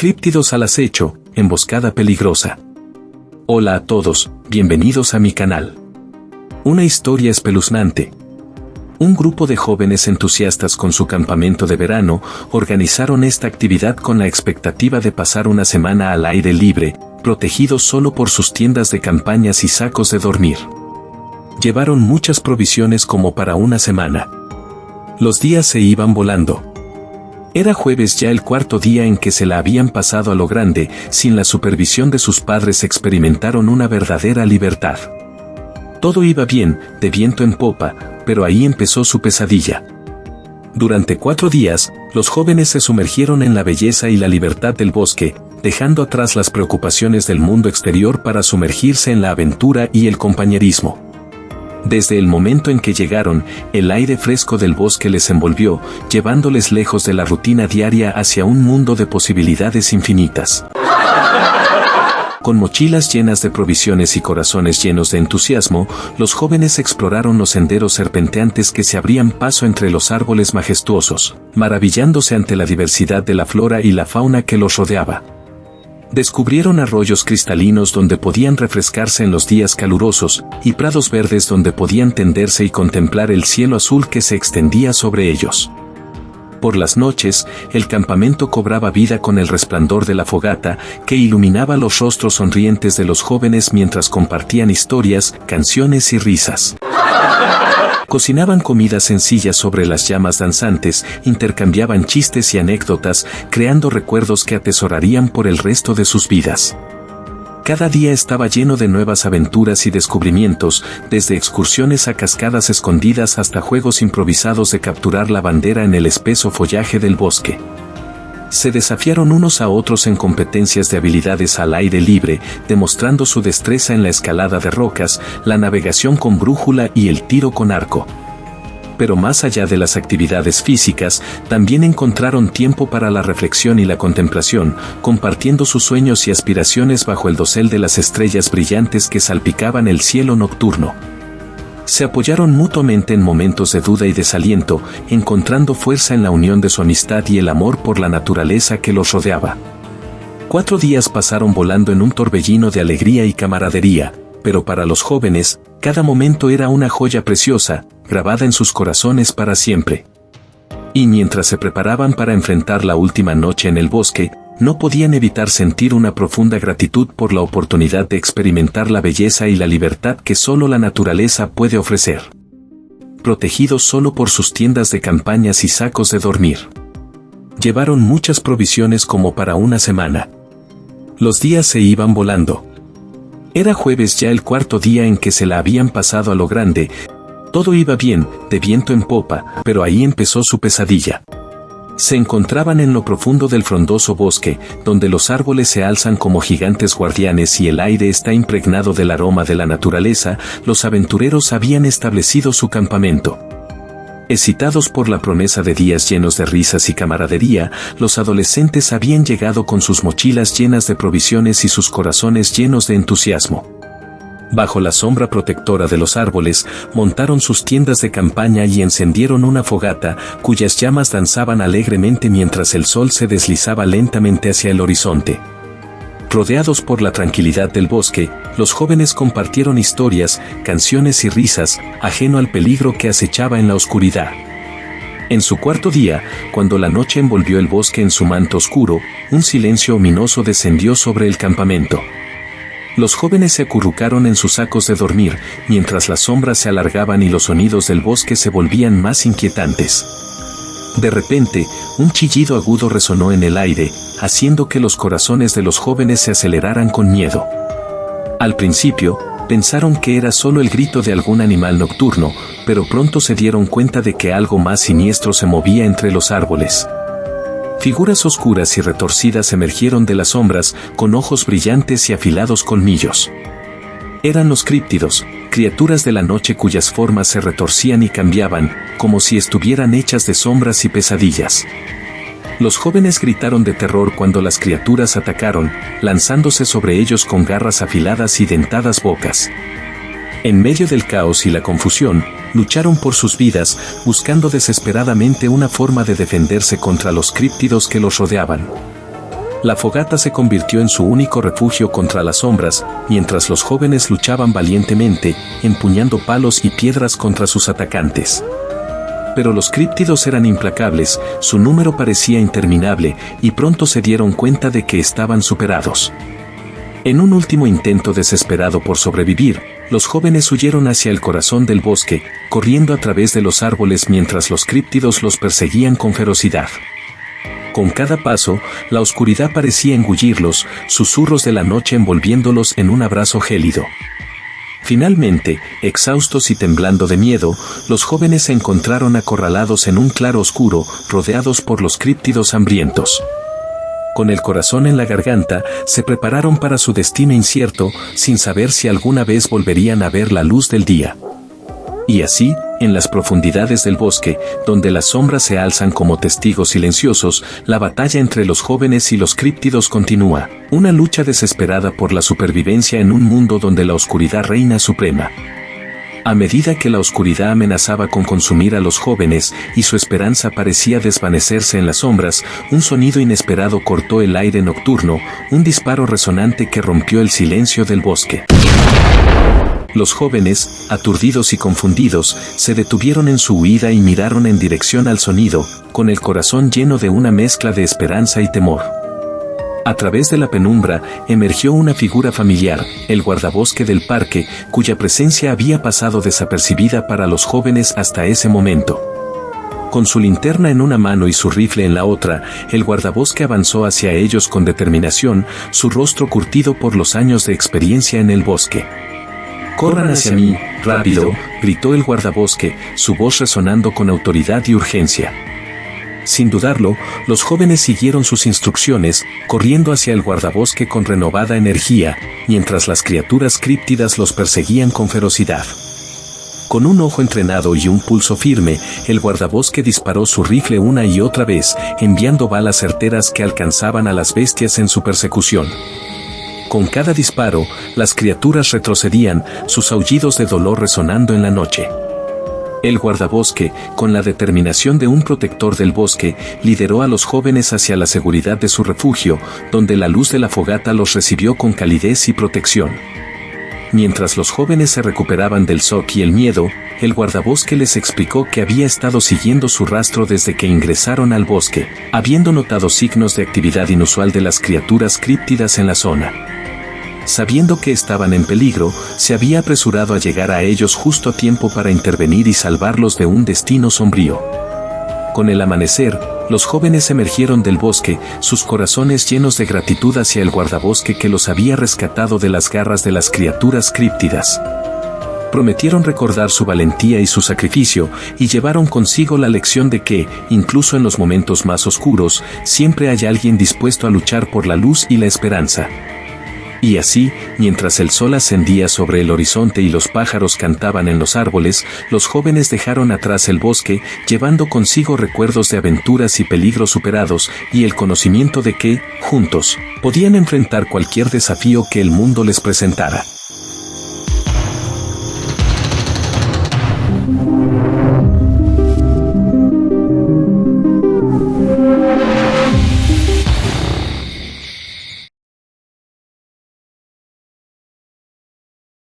Críptidos al acecho, emboscada peligrosa. Hola a todos, bienvenidos a mi canal. Una historia espeluznante. Un grupo de jóvenes entusiastas con su campamento de verano organizaron esta actividad con la expectativa de pasar una semana al aire libre, protegidos solo por sus tiendas de campañas y sacos de dormir. Llevaron muchas provisiones como para una semana. Los días se iban volando. Era jueves ya el cuarto día en que se la habían pasado a lo grande, sin la supervisión de sus padres experimentaron una verdadera libertad. Todo iba bien, de viento en popa, pero ahí empezó su pesadilla. Durante 4 días, los jóvenes se sumergieron en la belleza y la libertad del bosque, dejando atrás las preocupaciones del mundo exterior para sumergirse en la aventura y el compañerismo. Desde el momento en que llegaron, el aire fresco del bosque les envolvió, llevándoles lejos de la rutina diaria hacia un mundo de posibilidades infinitas. Con mochilas llenas de provisiones y corazones llenos de entusiasmo, los jóvenes exploraron los senderos serpenteantes que se abrían paso entre los árboles majestuosos, maravillándose ante la diversidad de la flora y la fauna que los rodeaba. Descubrieron arroyos cristalinos donde podían refrescarse en los días calurosos, y prados verdes donde podían tenderse y contemplar el cielo azul que se extendía sobre ellos. Por las noches, el campamento cobraba vida con el resplandor de la fogata, que iluminaba los rostros sonrientes de los jóvenes mientras compartían historias, canciones y risas. Cocinaban comidas sencillas sobre las llamas danzantes, intercambiaban chistes y anécdotas, creando recuerdos que atesorarían por el resto de sus vidas. Cada día estaba lleno de nuevas aventuras y descubrimientos, desde excursiones a cascadas escondidas hasta juegos improvisados de capturar la bandera en el espeso follaje del bosque. Se desafiaron unos a otros en competencias de habilidades al aire libre, demostrando su destreza en la escalada de rocas, la navegación con brújula y el tiro con arco. Pero más allá de las actividades físicas, también encontraron tiempo para la reflexión y la contemplación, compartiendo sus sueños y aspiraciones bajo el dosel de las estrellas brillantes que salpicaban el cielo nocturno. Se apoyaron mutuamente en momentos de duda y desaliento, encontrando fuerza en la unión de su amistad y el amor por la naturaleza que los rodeaba. 4 días pasaron volando en un torbellino de alegría y camaradería, pero para los jóvenes, cada momento era una joya preciosa, grabada en sus corazones para siempre. Y mientras se preparaban para enfrentar la última noche en el bosque, no podían evitar sentir una profunda gratitud por la oportunidad de experimentar la belleza y la libertad que solo la naturaleza puede ofrecer. Protegidos solo por sus tiendas de campañas y sacos de dormir. Llevaron muchas provisiones como para una semana. Los días se iban volando. Era jueves ya el cuarto día en que se la habían pasado a lo grande. Todo iba bien, de viento en popa, pero ahí empezó su pesadilla. Se encontraban en lo profundo del frondoso bosque, donde los árboles se alzan como gigantes guardianes y el aire está impregnado del aroma de la naturaleza. Los aventureros habían establecido su campamento. Excitados por la promesa de días llenos de risas y camaradería, los adolescentes habían llegado con sus mochilas llenas de provisiones y sus corazones llenos de entusiasmo. Bajo la sombra protectora de los árboles, montaron sus tiendas de campaña y encendieron una fogata, cuyas llamas danzaban alegremente mientras el sol se deslizaba lentamente hacia el horizonte. Rodeados por la tranquilidad del bosque, los jóvenes compartieron historias, canciones y risas, ajeno al peligro que acechaba en la oscuridad. En su cuarto día, cuando la noche envolvió el bosque en su manto oscuro, un silencio ominoso descendió sobre el campamento. Los jóvenes se acurrucaron en sus sacos de dormir, mientras las sombras se alargaban y los sonidos del bosque se volvían más inquietantes. De repente, un chillido agudo resonó en el aire, haciendo que los corazones de los jóvenes se aceleraran con miedo. Al principio, pensaron que era solo el grito de algún animal nocturno, pero pronto se dieron cuenta de que algo más siniestro se movía entre los árboles. Figuras oscuras y retorcidas emergieron de las sombras, con ojos brillantes y afilados colmillos. Eran los críptidos, criaturas de la noche cuyas formas se retorcían y cambiaban, como si estuvieran hechas de sombras y pesadillas. Los jóvenes gritaron de terror cuando las criaturas atacaron, lanzándose sobre ellos con garras afiladas y dentadas bocas. En medio del caos y la confusión, lucharon por sus vidas, buscando desesperadamente una forma de defenderse contra los críptidos que los rodeaban. La fogata se convirtió en su único refugio contra las sombras, mientras los jóvenes luchaban valientemente, empuñando palos y piedras contra sus atacantes. Pero los críptidos eran implacables, su número parecía interminable, y pronto se dieron cuenta de que estaban superados. En un último intento desesperado por sobrevivir, los jóvenes huyeron hacia el corazón del bosque, corriendo a través de los árboles mientras los críptidos los perseguían con ferocidad. Con cada paso, la oscuridad parecía engullirlos, susurros de la noche envolviéndolos en un abrazo gélido. Finalmente, exhaustos y temblando de miedo, los jóvenes se encontraron acorralados en un claro oscuro, rodeados por los críptidos hambrientos. Con el corazón en la garganta, se prepararon para su destino incierto, sin saber si alguna vez volverían a ver la luz del día. Y así, en las profundidades del bosque, donde las sombras se alzan como testigos silenciosos, la batalla entre los jóvenes y los críptidos continúa, una lucha desesperada por la supervivencia en un mundo donde la oscuridad reina suprema. A medida que la oscuridad amenazaba con consumir a los jóvenes y su esperanza parecía desvanecerse en las sombras, un sonido inesperado cortó el aire nocturno, un disparo resonante que rompió el silencio del bosque. Los jóvenes, aturdidos y confundidos, se detuvieron en su huida y miraron en dirección al sonido, con el corazón lleno de una mezcla de esperanza y temor. A través de la penumbra, emergió una figura familiar, el guardabosque del parque, cuya presencia había pasado desapercibida para los jóvenes hasta ese momento. Con su linterna en una mano y su rifle en la otra, el guardabosque avanzó hacia ellos con determinación, su rostro curtido por los años de experiencia en el bosque. «Corran hacia mí, rápido», gritó el guardabosque, su voz resonando con autoridad y urgencia. Sin dudarlo, los jóvenes siguieron sus instrucciones, corriendo hacia el guardabosque con renovada energía, mientras las criaturas críptidas los perseguían con ferocidad. Con un ojo entrenado y un pulso firme, el guardabosque disparó su rifle una y otra vez, enviando balas certeras que alcanzaban a las bestias en su persecución. Con cada disparo, las criaturas retrocedían, sus aullidos de dolor resonando en la noche. El guardabosque, con la determinación de un protector del bosque, lideró a los jóvenes hacia la seguridad de su refugio, donde la luz de la fogata los recibió con calidez y protección. Mientras los jóvenes se recuperaban del shock y el miedo, el guardabosque les explicó que había estado siguiendo su rastro desde que ingresaron al bosque, habiendo notado signos de actividad inusual de las criaturas críptidas en la zona. Sabiendo que estaban en peligro, se había apresurado a llegar a ellos justo a tiempo para intervenir y salvarlos de un destino sombrío. Con el amanecer, los jóvenes emergieron del bosque, sus corazones llenos de gratitud hacia el guardabosque que los había rescatado de las garras de las criaturas críptidas. Prometieron recordar su valentía y su sacrificio, y llevaron consigo la lección de que, incluso en los momentos más oscuros, siempre hay alguien dispuesto a luchar por la luz y la esperanza. Y así, mientras el sol ascendía sobre el horizonte y los pájaros cantaban en los árboles, los jóvenes dejaron atrás el bosque, llevando consigo recuerdos de aventuras y peligros superados, y el conocimiento de que, juntos, podían enfrentar cualquier desafío que el mundo les presentara.